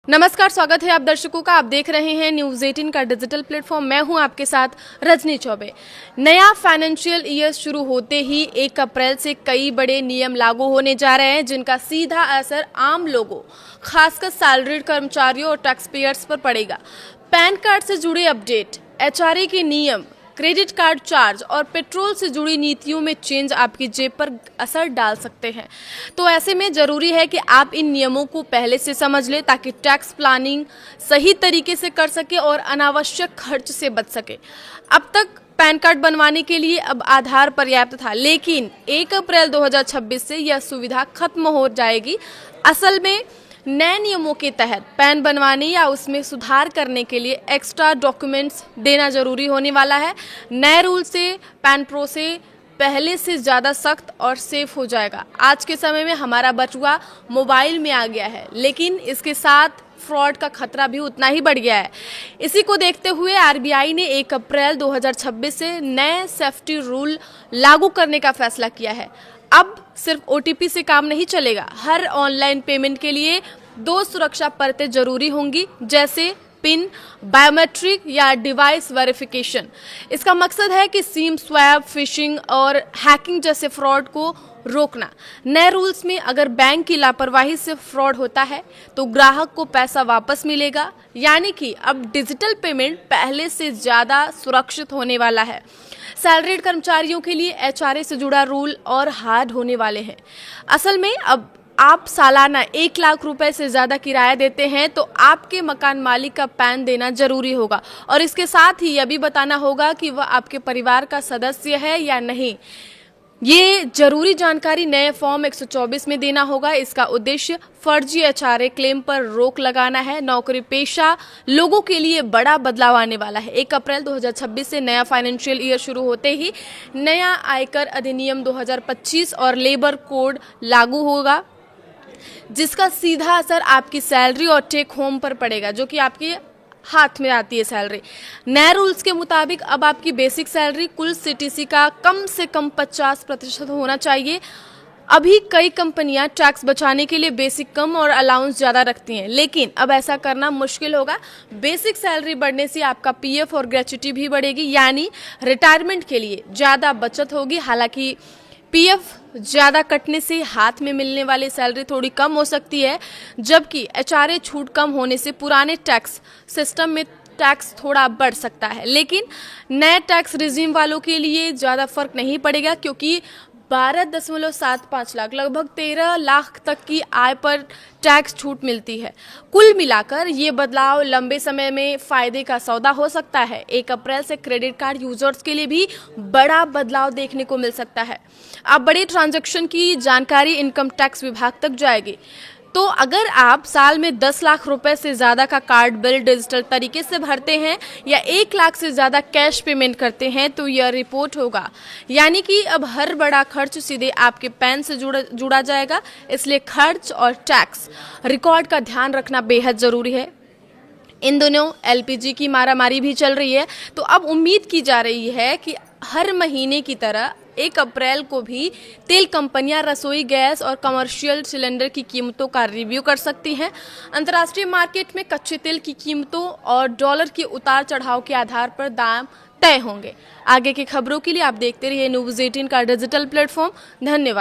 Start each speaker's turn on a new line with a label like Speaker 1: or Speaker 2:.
Speaker 1: नमस्कार, स्वागत है आप दर्शकों का। आप देख रहे हैं न्यूज़ 18 का डिजिटल प्लेटफॉर्म। मैं हूं आपके साथ रजनी चौबे। नया फाइनेंशियल ईयर शुरू होते ही 1 अप्रैल से कई बड़े नियम लागू होने जा रहे हैं, जिनका सीधा असर आम लोगों, खासकर सैलरीड कर्मचारियों और टैक्स पेयर्स पर पड़ेगा। पैन कार्ड से जुड़े अपडेट, एचआरए के नियम, क्रेडिट कार्ड चार्ज और पेट्रोल से जुड़ी नीतियों में चेंज आपकी जेब पर असर डाल सकते हैं। तो ऐसे में ज़रूरी है कि आप इन नियमों को पहले से समझ लें, ताकि टैक्स प्लानिंग सही तरीके से कर सके और अनावश्यक खर्च से बच सके। अब तक पैन कार्ड बनवाने के लिए अब आधार पर्याप्त था, लेकिन 1 अप्रैल 2026 से यह सुविधा खत्म हो जाएगी। असल में नए नियमों के तहत पैन बनवाने या उसमें सुधार करने के लिए एक्स्ट्रा डॉक्यूमेंट्स देना जरूरी होने वाला है। नए रूल से पैन प्रोसेस पहले से ज़्यादा सख्त और सेफ हो जाएगा। आज के समय में हमारा बटुआ मोबाइल में आ गया है, लेकिन इसके साथ फ्रॉड का खतरा भी उतना ही बढ़ गया है। इसी को देखते हुए आरबीआई ने 1 अप्रैल 2026 से नए सेफ्टी रूल लागू करने का फैसला किया है। अब सिर्फ ओटीपी से काम नहीं चलेगा। हर ऑनलाइन पेमेंट के लिए 2 सुरक्षा परतें जरूरी होंगी, जैसे पिन, बायोमेट्रिक या डिवाइस वेरिफिकेशन। इसका मकसद है कि सिम स्वैप, फिशिंग और हैकिंग जैसे फ्रॉड को रोकना। नए रूल्स में अगर बैंक की लापरवाही से फ्रॉड होता है तो ग्राहक को पैसा वापस मिलेगा, यानी कि अब डिजिटल पेमेंट पहले से ज़्यादा सुरक्षित होने वाला है। सैलरीड कर्मचारियों के लिए एचआरए से जुड़ा रूल और हार्ड होने वाले हैं। असल में अब आप सालाना 1 लाख रुपए से ज़्यादा किराया देते हैं तो आपके मकान मालिक का पैन देना जरूरी होगा, और इसके साथ ही यह भी बताना होगा कि वह आपके परिवार का सदस्य है या नहीं। ये जरूरी जानकारी नए फॉर्म 124 में देना होगा। इसका उद्देश्य फर्जी एचआरए क्लेम पर रोक लगाना है। नौकरी पेशा लोगों के लिए बड़ा बदलाव आने वाला है। 1 अप्रैल 2026 से नया फाइनेंशियल ईयर शुरू होते ही नया आयकर अधिनियम 2025 और लेबर कोड लागू होगा, जिसका सीधा असर आपकी सैलरी और टेक होम पर पड़ेगा, जो कि आपके हाथ में आती है सैलरी। नए रूल्स के मुताबिक अब आपकी बेसिक सैलरी कुल सीटीसी का कम से कम 50% होना चाहिए। अभी कई कंपनियां टैक्स बचाने के लिए बेसिक कम और अलाउंस ज़्यादा रखती हैं, लेकिन अब ऐसा करना मुश्किल होगा। बेसिक सैलरी बढ़ने से आपका पीएफ और ग्रेच्युटी भी बढ़ेगी, यानी रिटायरमेंट के लिए ज़्यादा बचत होगी। हालांकि पीएफ ज़्यादा कटने से हाथ में मिलने वाली सैलरी थोड़ी कम हो सकती है, जबकि एचआरए छूट कम होने से पुराने टैक्स सिस्टम में टैक्स थोड़ा बढ़ सकता है। लेकिन नए टैक्स रिजीम वालों के लिए ज़्यादा फर्क नहीं पड़ेगा, क्योंकि 12.75 लाख, लगभग 13 लाख तक की आय पर टैक्स छूट मिलती है। कुल मिलाकर ये बदलाव लंबे समय में फायदे का सौदा हो सकता है। 1 अप्रैल से क्रेडिट कार्ड यूजर्स के लिए भी बड़ा बदलाव देखने को मिल सकता है। अब बड़े ट्रांजैक्शन की जानकारी इनकम टैक्स विभाग तक जाएगी। तो अगर आप साल में 10 लाख रुपए से ज़्यादा का कार्ड बिल डिजिटल तरीके से भरते हैं या 1 लाख से ज़्यादा कैश पेमेंट करते हैं तो यह रिपोर्ट होगा, यानी कि अब हर बड़ा खर्च सीधे आपके पैन से जुड़ा जाएगा। इसलिए खर्च और टैक्स रिकॉर्ड का ध्यान रखना बेहद ज़रूरी है। इन दिनों एलपीजी की मारामारी भी चल रही है, तो अब उम्मीद की जा रही है कि हर महीने की तरह 1 अप्रैल को भी तेल कंपनियां रसोई गैस और कमर्शियल सिलेंडर की कीमतों का रिव्यू कर सकती हैं। अंतर्राष्ट्रीय मार्केट में कच्चे तेल की कीमतों और डॉलर के उतार चढ़ाव के आधार पर दाम तय होंगे। आगे की खबरों के लिए आप देखते रहिए न्यूज़ 18 का डिजिटल प्लेटफॉर्म। धन्यवाद।